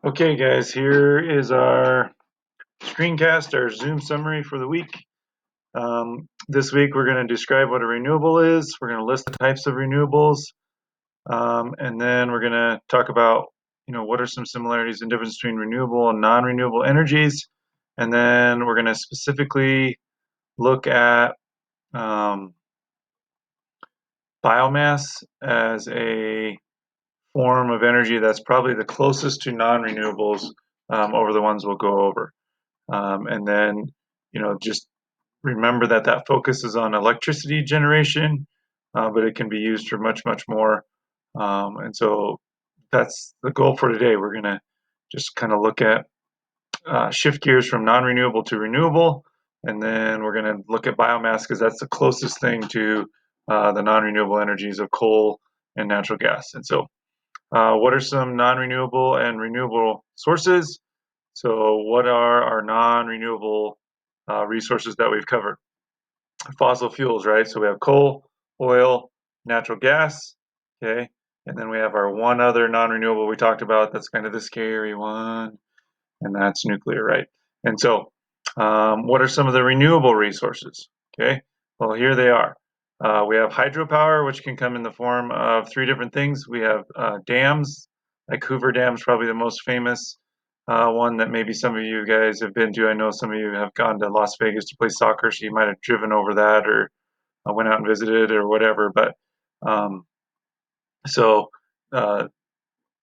Okay, guys, here is our screencast, our Zoom summary for the week. This week, we're going to describe what a renewable is. We're going to list the types of renewables, and then we're going to talk about, what are some similarities and differences between renewable and non-renewable energies. And then we're going to specifically look at biomass as a form of energy that's probably the closest to non-renewables over the ones we'll go over. And then, just remember that focus is on electricity generation, but it can be used for much, much more. And so that's the goal for today. We're going to just kind of look at shift gears from non-renewable to renewable. And then we're going to look at biomass because that's the closest thing to the non-renewable energies of coal and natural gas. And so what are some non-renewable and renewable sources? So what are our non-renewable resources that we've covered? Fossil fuels, right? So we have coal, oil, natural gas, okay? And then we have our one other non-renewable we talked about. That's kind of the scary one, and that's nuclear, right? And so what are some of the renewable resources? Okay, well, here they are. We have hydropower, which can come in the form of three different things. We have dams, like Hoover Dam is probably the most famous one that maybe some of you guys have been to. I know some of you have gone to Las Vegas to play soccer, so you might have driven over that or went out and visited or whatever. But um, so uh,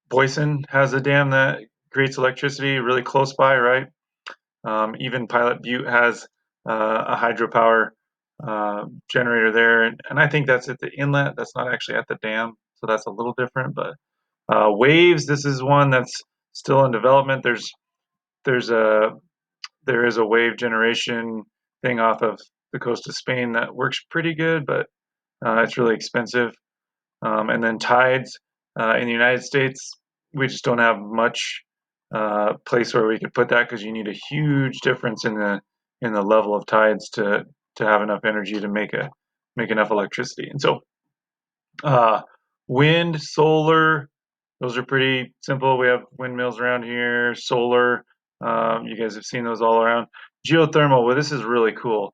Boyson has a dam that creates electricity really close by, right? Even Pilot Butte has a hydropower generator there, and I think that's at the inlet. That's not actually at the dam, so that's a little different. But waves, this is one that's still in development. There's a there is a wave generation thing off of the coast of Spain that works pretty good, but it's really expensive. And then tides in the United States, we just don't have much place where we could put that because you need a huge difference in the level of tides to have enough energy to make enough electricity. And so uh, wind, solar, those are pretty simple. We have windmills around here, solar. You guys have seen those all around. Geothermal, well, this is really cool.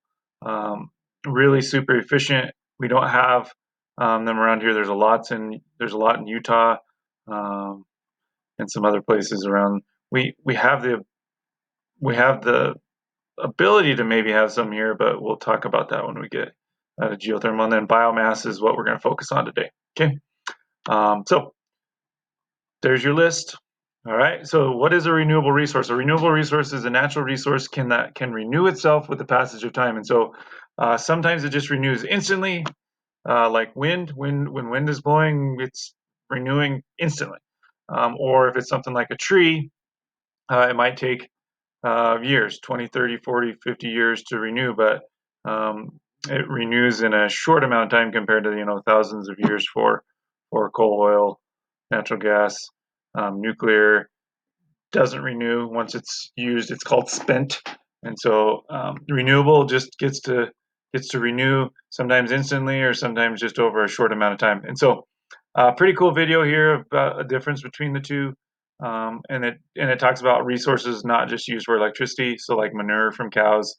Really super efficient. We don't have them around here. There's a lot in Utah um, and some other places around. We have the ability to maybe have some here, but we'll talk about that when we get to geothermal. And then biomass is what we're going to focus on today. Okay. So there's your list. All right. So what is a renewable resource? A renewable resource is a natural resource that can renew itself with the passage of time. And so sometimes it just renews instantly, like wind. When wind is blowing, it's renewing instantly. Or if it's something like a tree, it might take years, 20, 30, 40, 50 years to renew, but it renews in a short amount of time compared to, thousands of years for coal, oil, natural gas. Nuclear doesn't renew once it's used. It's called spent. And so renewable just gets to renew sometimes instantly or sometimes just over a short amount of time. And so pretty cool video here about a difference between the two. And it talks about resources not just used for electricity. So like manure from cows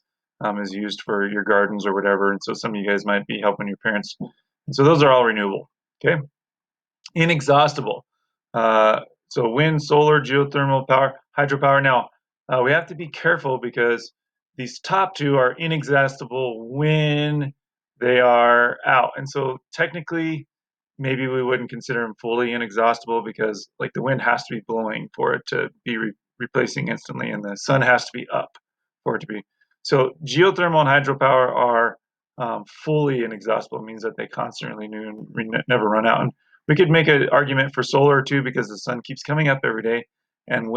is used for your gardens or whatever. And so some of you guys might be helping your parents. And so those are all renewable. Okay. Inexhaustible. So wind, solar, geothermal power, hydropower. Now, we have to be careful because these top two are inexhaustible when they are out. And so technically, maybe we wouldn't consider them fully inexhaustible because like the wind has to be blowing for it to be replacing instantly, and the sun has to be up for it to be. So geothermal and hydropower are fully inexhaustible. It means that they constantly never run out. And we could make an argument for solar too because the sun keeps coming up every day, and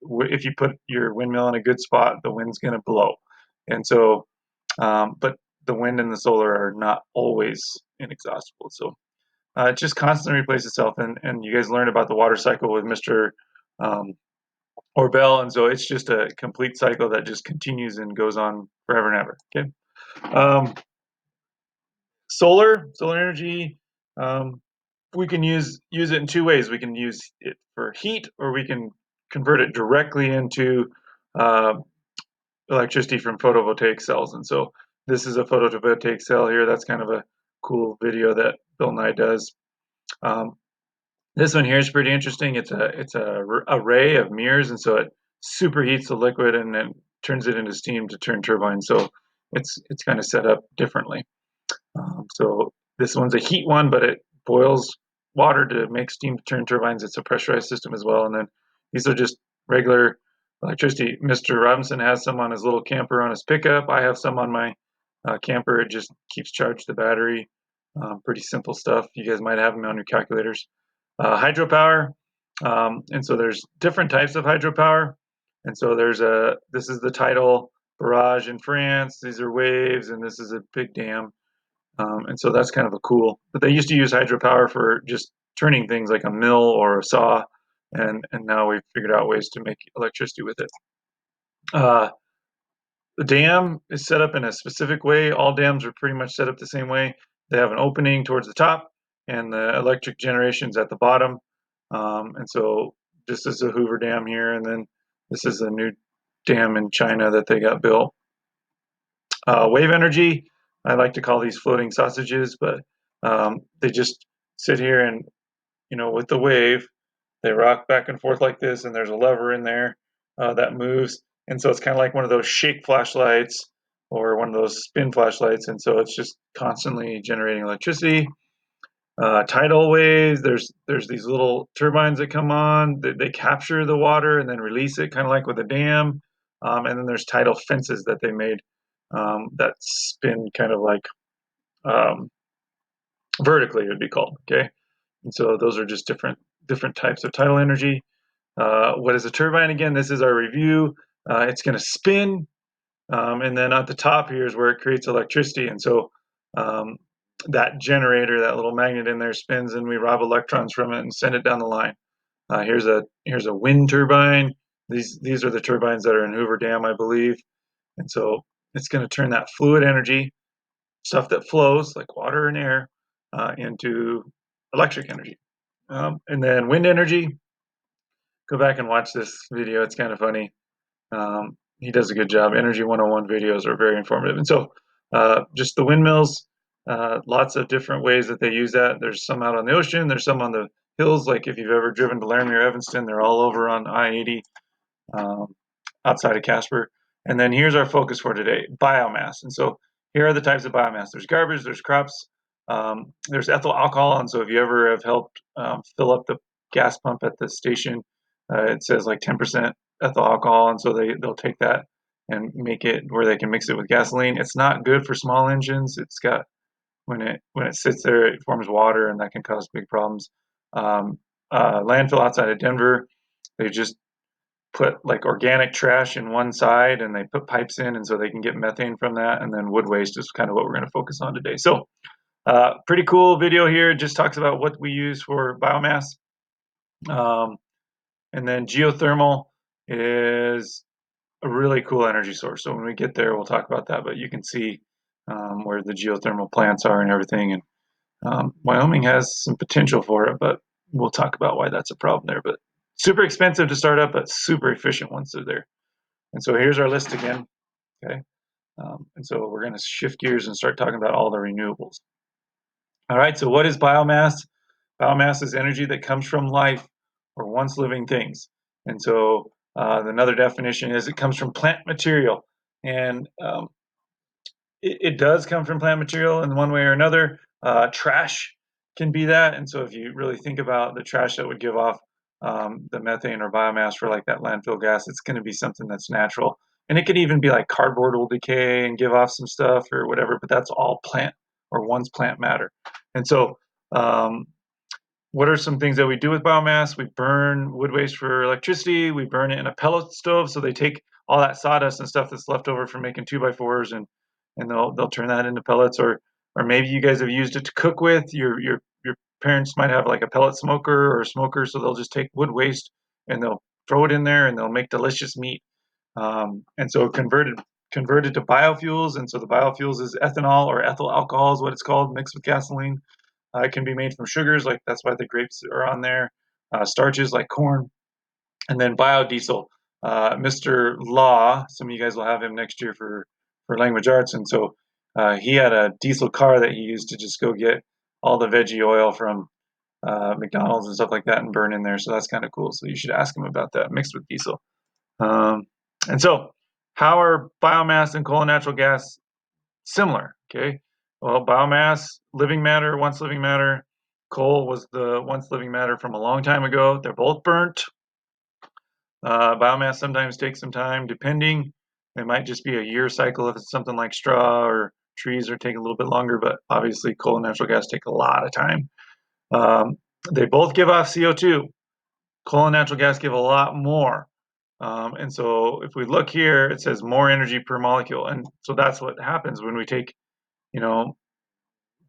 if you put your windmill in a good spot, the wind's going to blow. And so, but the wind and the solar are not always inexhaustible. So it just constantly replaces itself. And you guys learned about the water cycle with Mr. Um, Orbell, and so it's just a complete cycle that just continues and goes on forever and ever. Okay. Um, solar energy. We can use it in two ways. We can use it for heat, or we can convert it directly into uh, electricity from photovoltaic cells. And so this is a photovoltaic cell here. That's kind of a cool video that Bill Nye does. Um, this one here is pretty interesting. It's a array of mirrors, and so it superheats the liquid and then turns it into steam to turn turbines. So it's kind of set up differently. So this one's a heat one, but it boils water to make steam to turn turbines. It's a pressurized system as well. And then these are just regular electricity. Mr. Robinson has some on his little camper on his pickup. I have some on my camper. It just keeps charged the battery. Pretty simple stuff. You guys might have them on your calculators. Hydropower. And so there's different types of hydropower. And so this is the Tidal barrage in France. These are waves, and this is a big dam. And so that's kind of a cool, but they used to use hydropower for just turning things like a mill or a saw, and now we've figured out ways to make electricity with it. The dam is set up in a specific way. All dams are pretty much set up the same way. They have an opening towards the top, and the electric generation's at the bottom. And so this is a Hoover Dam here, and then this is a new dam in China that they got built. Wave energy, I like to call these floating sausages, but they just sit here and, with the wave, they rock back and forth like this, and there's a lever in there that moves. And so it's kind of like one of those shake flashlights or one of those spin flashlights. And so it's just constantly generating electricity. Tidal waves, there's these little turbines that come on, they capture the water and then release it, kind of like with a dam. And then there's tidal fences that they made that spin kind of like um, vertically, it would be called. Okay, and so those are just different types of tidal energy. What is a turbine again? This is our review. It's going to spin, and then at the top here is where it creates electricity. And so um, that generator, that little magnet in there, spins, and we rob electrons from it and send it down the line. Here's a wind turbine. These are the turbines that are in Hoover Dam, I believe. And so it's going to turn that fluid energy, stuff that flows like water and air, into electric energy. And then wind energy, go back and watch this video. It's kind of funny. He does a good job. Energy 101 videos are very informative. And so just the windmills, lots of different ways that they use that. There's some out on the ocean. There's some on the hills. Like if you've ever driven to Laramie or Evanston, they're all over on I-80 outside of Casper. And then here's our focus for today, biomass. And so here are the types of biomass. There's garbage, there's crops, there's ethyl alcohol. And so if you ever have helped fill up the gas pump at the station, it says like 10% ethyl alcohol. And so they'll take that and make it where they can mix it with gasoline. It's not good for small engines. It's got, when it sits there, it forms water, and that can cause big problems. Landfill outside of Denver, they just put like organic trash in one side and they put pipes in, and so they can get methane from that. And then Woodwaste is kind of what we're going to focus on today. So pretty cool video here. It just talks about what we use for biomass. And then geothermal is a really cool energy source. So when we get there, we'll talk about that, but you can see where the geothermal plants are and everything. And Wyoming has some potential for it, but we'll talk about why that's a problem there. But super expensive to start up, but super efficient once they're there. And so here's our list again. Okay. And so we're going to shift gears and start talking about all the renewables. All right. So what is biomass? Biomass is energy that comes from life or once living things. And so another definition is it comes from plant material. And it does come from plant material in one way or another. Trash can be that. And so if you really think about the trash that would give off the methane or biomass for like that landfill gas, it's going to be something that's natural. And it could even be like cardboard will decay and give off some stuff or whatever, but that's all plant or once plant matter. And so what are some things that we do with biomass? We burn wood waste for electricity. We burn it in a pellet stove. So they take all that sawdust and stuff that's left over from making 2x4s, and they'll turn that into pellets. Or maybe you guys have used it to cook with. Your parents might have like a pellet smoker or a smoker, so they'll just take wood waste and they'll throw it in there and they'll make delicious meat. And so converted to biofuels. And so the biofuels is ethanol or ethyl alcohol is what it's called, mixed with gasoline. It can be made from sugars, like that's why the grapes are on there. Starches like corn, And then biodiesel. Mr. Law, some of you guys will have him next year for language arts, and so he had a diesel car that he used to just go get all the veggie oil from McDonald's and stuff like that and burn in there. So that's kind of cool. So you should ask him about that mixed with diesel. Um, and so, how are biomass and coal and natural gas similar? Okay, well, biomass, living matter, once living matter. Coal was the once living matter from a long time ago. They're both burnt. Biomass sometimes takes some time, depending. It might just be a year cycle if it's something like straw or trees, or take a little bit longer. But obviously, coal and natural gas take a lot of time. Um, they both give off CO2. Coal and natural gas give a lot more. And so if we look here, it says more energy per molecule. And so that's what happens when we take, you know,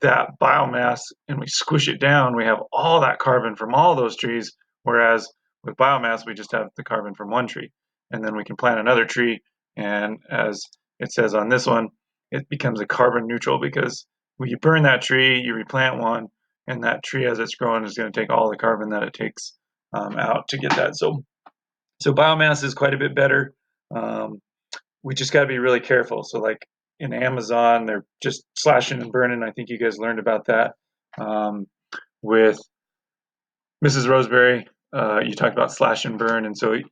that biomass and we squish it down, we have all that carbon from all those trees. Whereas with biomass, we just have the carbon from one tree. And then we can plant another tree. And as it says on this one, it becomes a carbon neutral because when you burn that tree, you replant one, and that tree, as it's growing, is going to take all the carbon that it takes out to get that. So biomass is quite a bit better. Um, we just got to be really careful. So like in Amazon, they're just slashing and burning. I think you guys learned about that with Mrs. Roseberry. You talked about slash and burn, and so you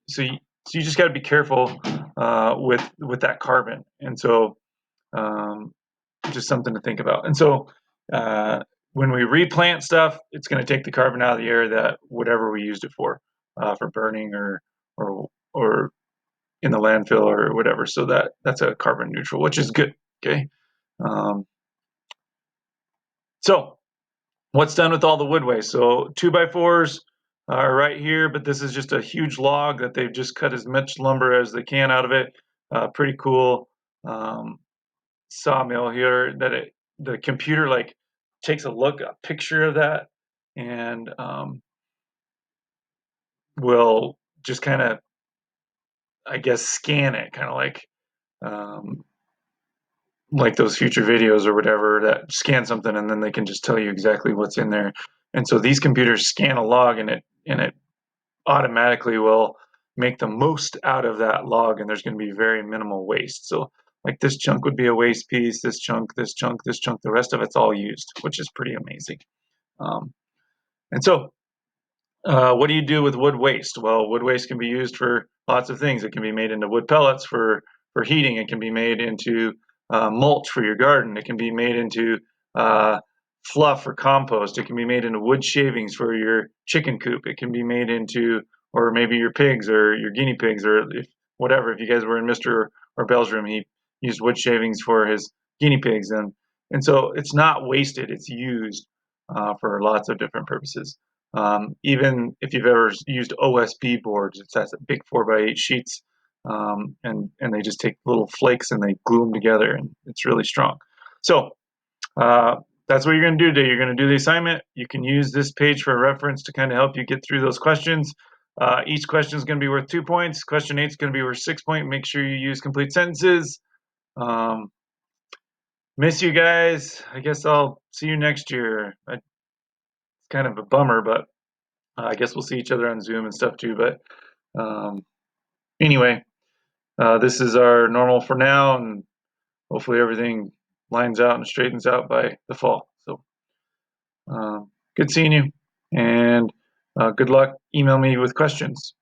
just got to be careful with that carbon. And so um, just something to think about. And so when we replant stuff, it's going to take the carbon out of the air that whatever we used it for burning or in the landfill or whatever. So that's a carbon neutral, which is good. Okay. Um, so what's done with all the wood waste? So 2x4s are right here, but this is just a huge log that they've just cut as much lumber as they can out of it. Pretty cool sawmill here that the computer like takes a picture of that, and will just kind of, I guess, scan it, kind of um, like those future videos or whatever that scan something and then they can just tell you exactly what's in there. And so these computers scan a log and it automatically will make the most out of that log, and there's going to be very minimal waste. So like this chunk would be a waste piece, this chunk, this chunk, this chunk, the rest of it's all used, which is pretty amazing. And so what do you do with wood waste? Well, wood waste can be used for lots of things. It can be made into wood pellets for heating. It can be made into mulch for your garden. It can be made into uh, fluff or compost. It can be made into wood shavings for your chicken coop. It can be made into, or maybe your pigs or your guinea pigs, or whatever. If you guys were in Mr. or Bell's room, he used wood shavings for his guinea pigs, and so it's not wasted. It's used for lots of different purposes. Even if you've ever used OSB boards, it's that big 4x8 sheets, and they just take little flakes and they glue them together, and it's really strong. So uh, that's what you're going to do today. You're going to do the assignment. You can use this page for a reference to kind of help you get through those questions. Each question is going to be worth 2 points. Question 8 is going to be worth 6 points. Make sure you use complete sentences. Miss you guys. I guess I'll see you next year. It's kind of a bummer, but I guess we'll see each other on Zoom and stuff too. But anyway, this is our normal for now, and hopefully everything lines out and straightens out by the fall. So good seeing you, and good luck. Email me with questions.